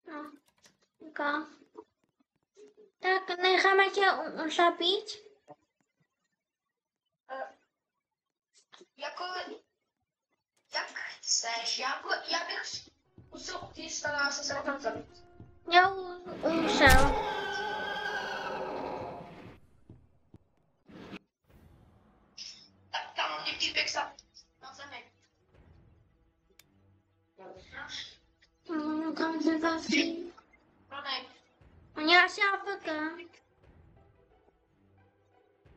No, tak. Tak necháme tě zabít? Jako, jak chceš, já bych usil ty stala se tam zabít. Já umřel. Tak tam někdy běh na zemi. Kam se zase? Ronej, Oni asi AFK.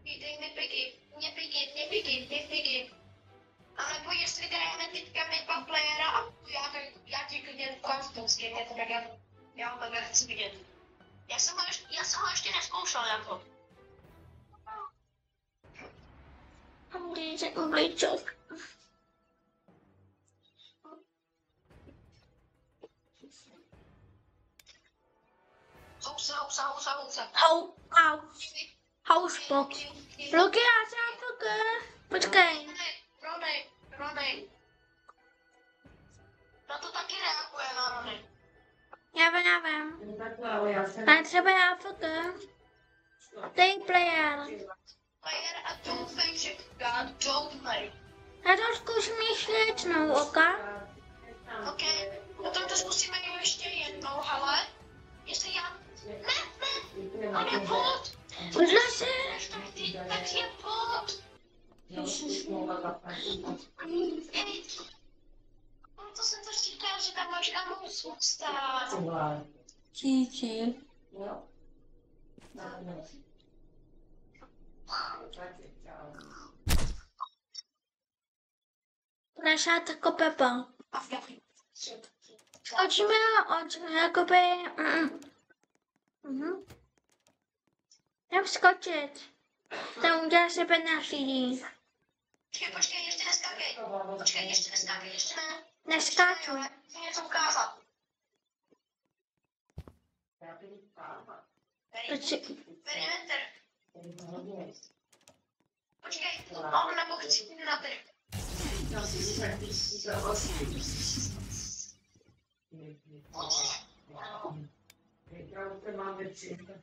dej mi piky. A nebo jestli jdeme teďka mít dva playera a já ti klidně ukážu skin, tak já ho takhle chci vidět. Já jsem ho ještě nezkoušel jako. Když se obličok. Housa. Housebox. Luky, já jsem AFK. Počkej. Ronej. Na to taky reaguje na Ronej. Já vím. Ale třeba já AFK. Dej player. Player a doufej, že don't play. Já to zkusím ještě jednou, oka? OK, potom to zkusíme ještě jednou, ale jestli já... Ne, on je bot. Zase. Tak je bot. To jsem to říkal, že tam máš amus stát. Číči. Prešát jako Pepa. Skočíme jakoby... Jdem skočit. Tam udělá se penářidí. Počkej, ještě neskákej. Ještě ne. Neskáču. Chci něco ukázat. Perimeter. Počkej, nebo chci na ty.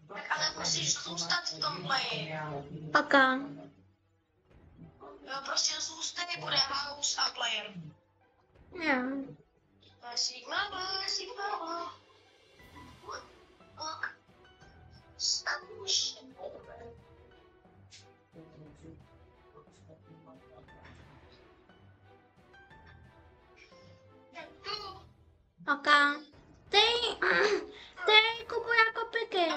Tak ale musíš zůstat v tom playi. Oka. Jo, prostě zůstane, bude house a player. Jo. Sigma. Oka. Dej kupu jako piky.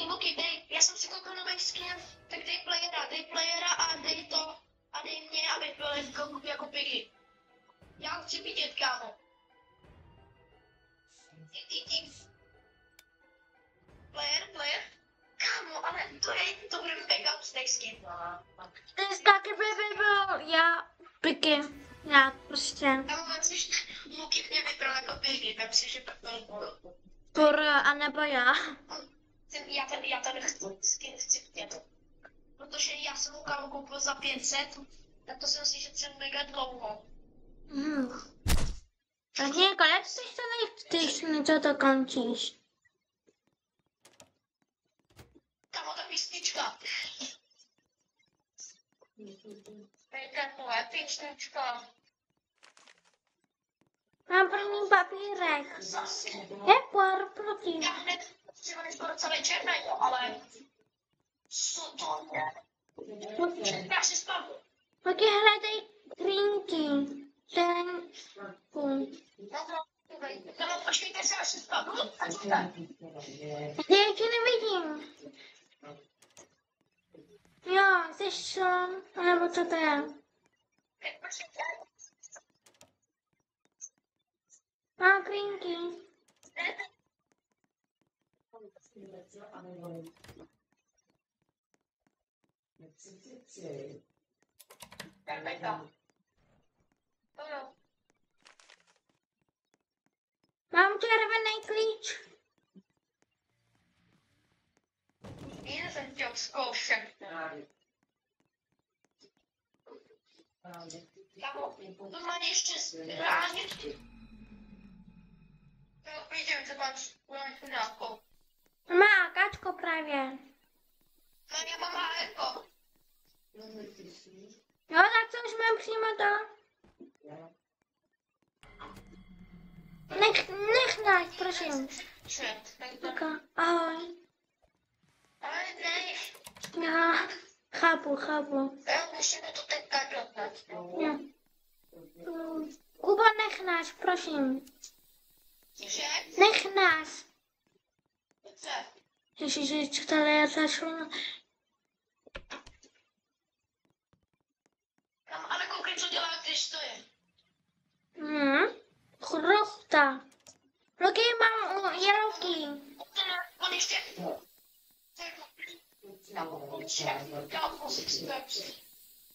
Luky, dej, já jsem si koupil nový skin, tak dej playera a dej to, a dej mě, abych byl jako Piggy. Já ho chci vidět, kámo. Player. Kámo, ale to bude backup z těch skin. Dneska kdyby byl já piky. Já prostě. Kámo, myslíš, Luky mě vybral jako Piggy, vem si, že byl. A nebo já. Já tady skin chci vidět. Protože já jsem mu kámo koupil za 500, tak to si myslím, že třeba mega dlouho. Tak kolik jsi to nechceš, něco to končíš? Kámo, ta písnička. Pejte, moje písnička. Mám první papírek. Je por proti. Já hned třeba skoro celý černý, ale... Co to je? Já si spadnu. Taky hledej drinky. No, počkejte se, až si spadnu. Já tě nevidím. Jo, jsi Sean, nebo co to je? Mám drinky. Mám červený klíč. Já jsem chtěl zkoušet. Kámo, normálně ještě reálně. Vidím, že máš nějakou. Má kačko právě. No já mám jako. Jo, tak co už mám přímo to? Nech dát, prosím. Tak, ahoj. Ale ne. Já chápu. Já musíme to teďka dotat. Jo. Kubo, nech nás, prosím. Že? Nech nás. Co? Ježiši, tady já začnu. Ale koukej, co dělá, když stojí. Chrochta. Roky mám jerovky. On ještě.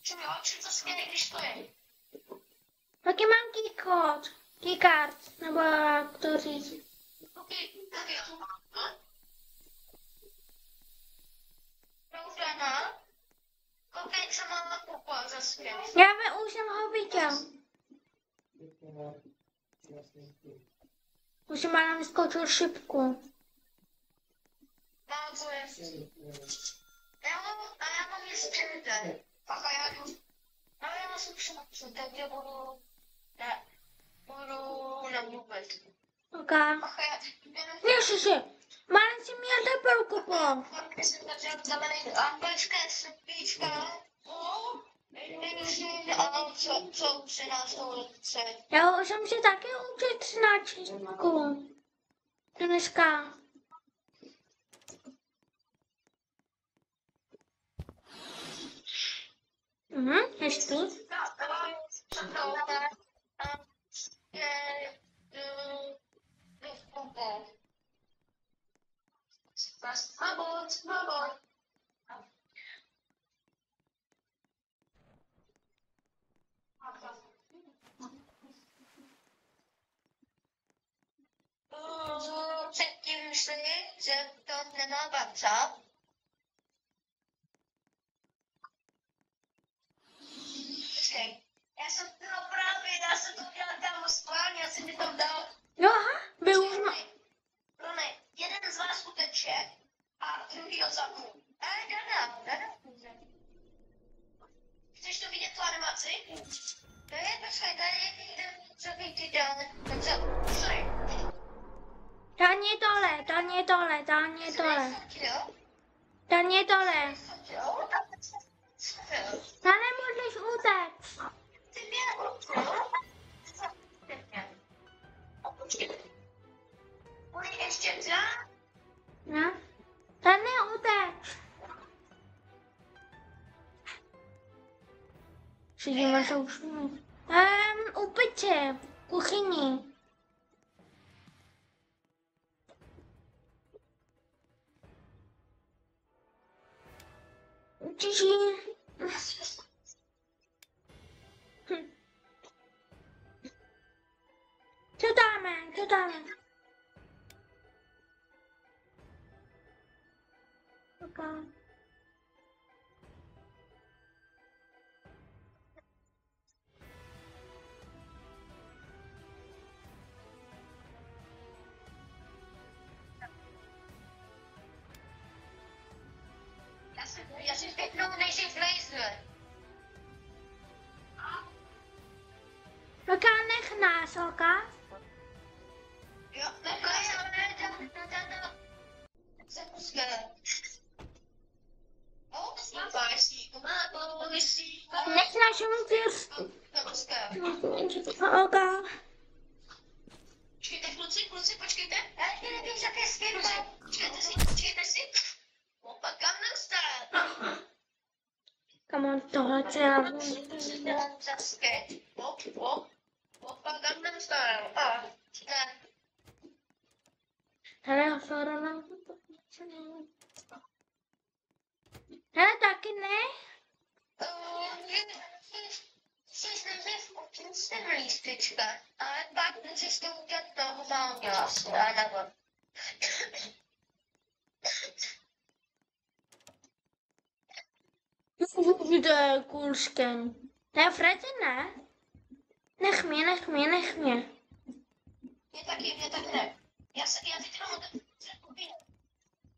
Čím je oči, co směny, když stojí? Roky mám keycard, nebo jak to říct. Koukej, co mám kupovat za směny. Už jsem ho viděl. Už jsem mám vyskočil šipku. Mám tvoje. A já mám ještě jeden. Pak a já jdu. Ale já jsem šapcu, takže budu... Ne. Budu namluvit. Ok. Pak a já... Ježiši, malý si měl tepelku po. Když jsem začal znamenat anglické srdíčka. Co už se nás to ulice? Já už jsem si taky učit na čísku. Dneska. Ještě. Předtím myslí, že to nemá babca. Já jsem to udělal tam schválně, já jsem mi to dal. Jo, aha, byl už Rone, jeden z vás uteče a druhý ho zapnu. Dada. Chceš to vidět tu animaci? Počkej, tady je jeden, co bych ti dal. Sorry. Tam je dole. Tam nemůžeš utéct. Ještě dva? No, tam neutéct. Sedíme se už. U peče, v kuchyni. Čiži. Co dáme? Okay. Já si pěknou nejdřív laser. Oka, nech nás, oka. Jo, ne. Se puská. Nech našemu pěstu. Oka. Počkejte, kluci, počkejte. Já ještě nevím, že jaké skvělé. Počkejte si. Opa, Gangnam Style. Come on, tohle třeba. Opa, Gangnam Style. Ne. Hele, Flora nám to hele, taky ne? Jsem lístečka, ale pak musíš to udělat normálně asi, nebo... Kde je kůlšken? Ne, Freddy ne. Nech mě. Mě taky ne. Já teď jenom odepřu.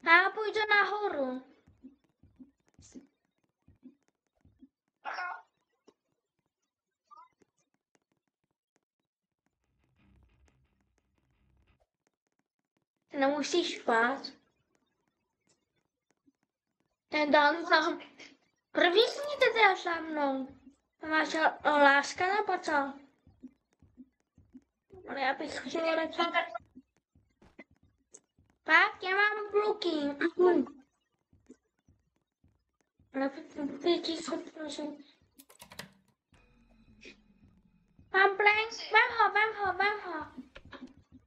Já půjdu nahoru. Aha. Ty nemusíš spát. Ten dan tam. První sníte teda za mnou. Máš láska nebo co? Ale já bych chtěla lepšat. Pak já mám kluky. Ale ticho, prosím. Mám plank, vem ho.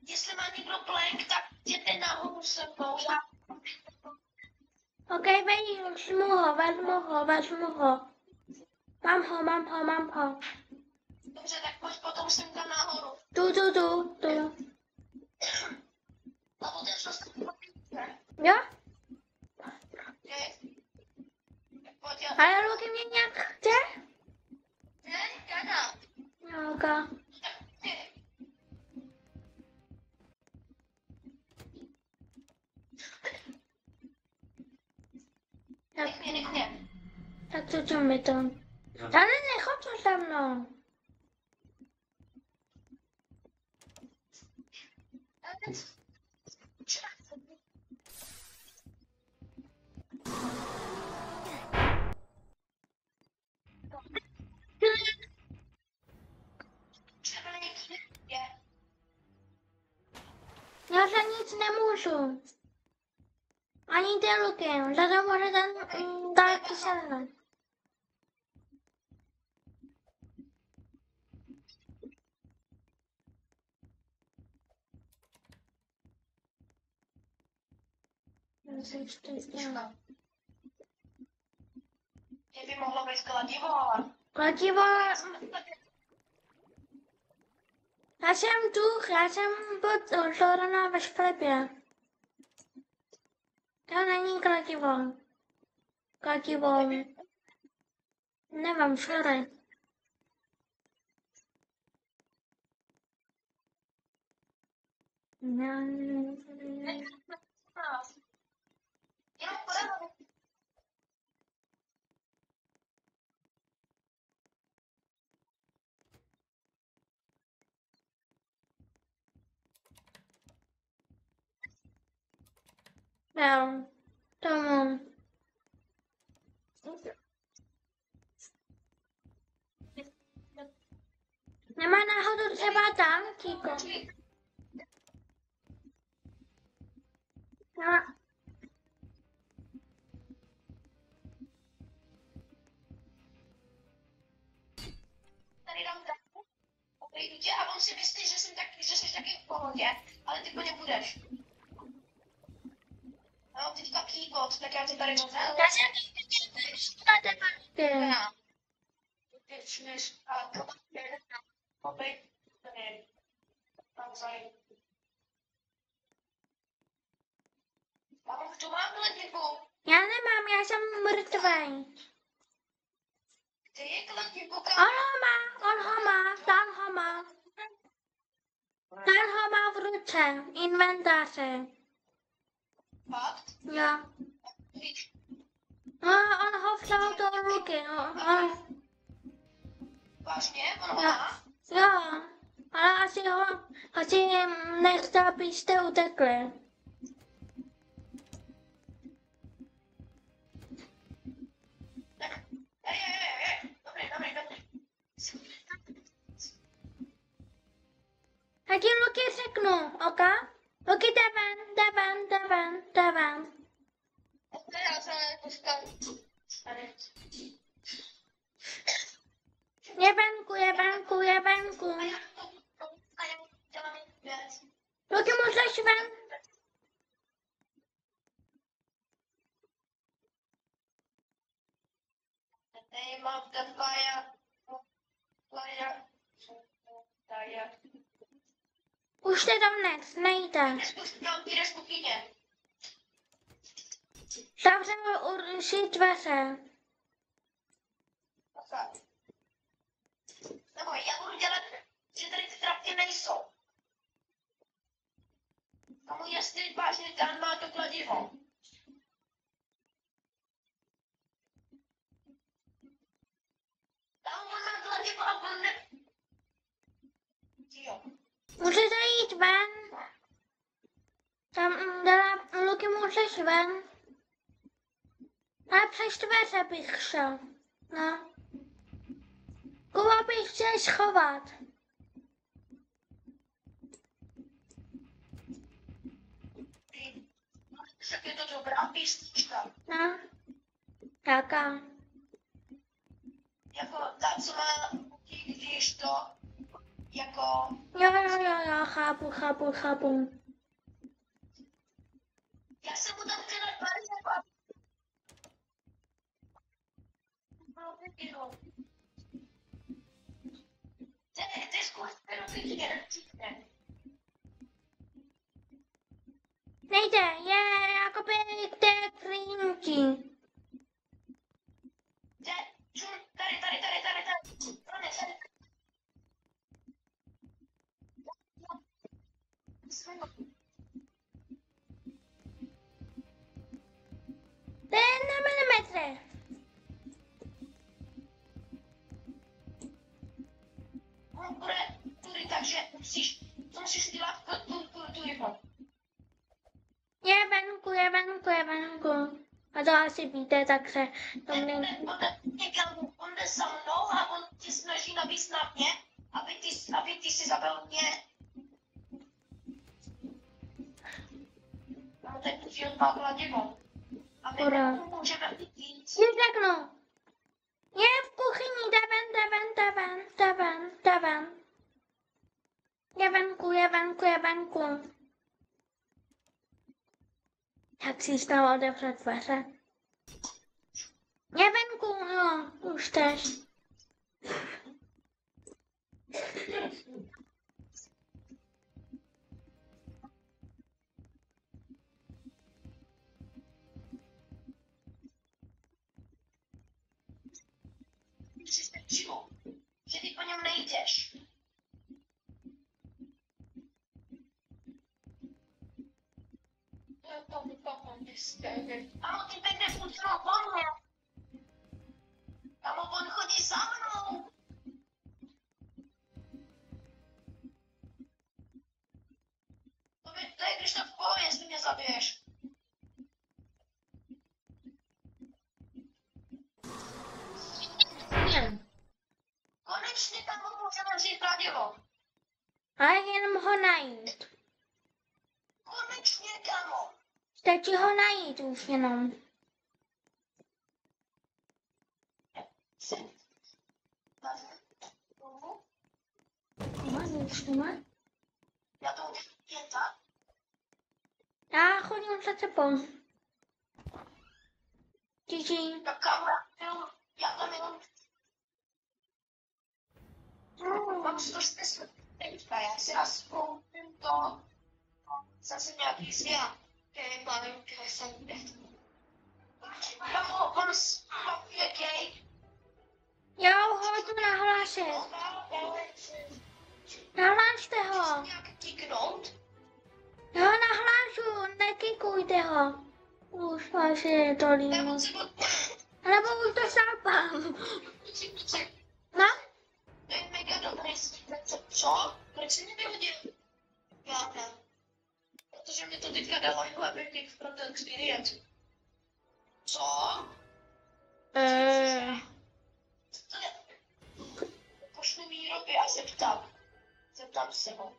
Jestli má někdo plank, tak jděte nahoru se mnou. OK, vezmu ho. Mám ho. Dobře, tak pojď potom sem tam nahoru. Tu. A poté co jste Jo? tak pojď já. Ale Luky mě nějak chce? Ne, Jana. Jo, OK. Nech mě. Tak co mi to? Ale nechoď to za mnou. Já za nic nemůžu. Ani ty Luky, za to může ten dát server. Mě by mohlo být kladivo, ale... Kladivo... Já jsem duch, já jsem pod Lorena ve sklepě. To není kladivo. Nevím, sorry. Jo, tomu. Nemá náhodou třeba tam, Kiko? No. Tady dám tak. Obejdu tě a on si myslí, že jsi taky v pohodě, ale ty po něm budeš. Já mám teďka keycode, tak já tě tady mám. Já jsem tady. Teď než a to je obejdu. Tam zajím. A kdo má kladivu? Já nemám, já jsem mrtvej. Kde je kladivu? On ho má, Ten ho má v ruce, inventáře. Fakt? Jo. No, on ho vzal do ruky, Vážně? On ho Jo. má? Jo, ale asi nechce, abyste utekli. Dobrý. Já ti Luky řeknu, ok? Luky, jde ven. Já se nepočkám. Je venku. Luky, můžeš ven? Tady mám ten player. Už te tam nejde. Jdeš z kuchyně. Zavřeme určitě dveře. jako a on ne... Jo. Můžete jít ven. Tam Luky, můžeš ven. Ale přes dveře bych šel. No. Kuba bych chtěl schovat. Tak je to dobrá písnička. No. Jaká? Jako ta, co má, když to, jako... Jo, chápu. Já jsem mu tam chtěla dát jako... Ty zkus, kterou ty chtěl. Nejde, je jakoby k té klínky. Tady. To je na milimetry. Bude tudy, takže to musíš dělat tudy. Je venku. A to asi víte, tak se to On jde za mnou a on ti snaží navíc na mě, aby ty si zabil mě. No teď tu film má kladivo. A my můžeme jít. si řeknu. Je v kuchyni, jde ven. Je venku. Jak si stalo otevřet dveře? Je venku, jo, už tež. Si stačilo, že ty po něm nejdeš. Ano, ty teď nepůjčil po mě. Ano, on chodí za mnou. To je, když to v pohodě, jestli mě zabiješ. Konečně tam můžeme vzít kladivo. Ale jenom ho najít. Konečně, kamo. Stačí ho najít už jenom. Já to už je tak. Já chodím za tebou. Čiži. Tak kamo, já tam jenom... Mám 140 teďka, já si rozkoupím to. Zase nějaký svět. Který plánuju, který jsem kde. Kamo, on je gay. Jo, ho tu nahlásit. Nahlašte ho. Nějak kiknout. Jo, nahlášu, nekikujte ho. Už asi je to líno. Nebo už to sápám. No? To je mega dobrý recept. Co? Proč jsi mě vyhodil? Já ne. Protože mě to teďka dalo jako epic pro ten experience. Co? Co to je? Pošlu výroby a zeptám se ho.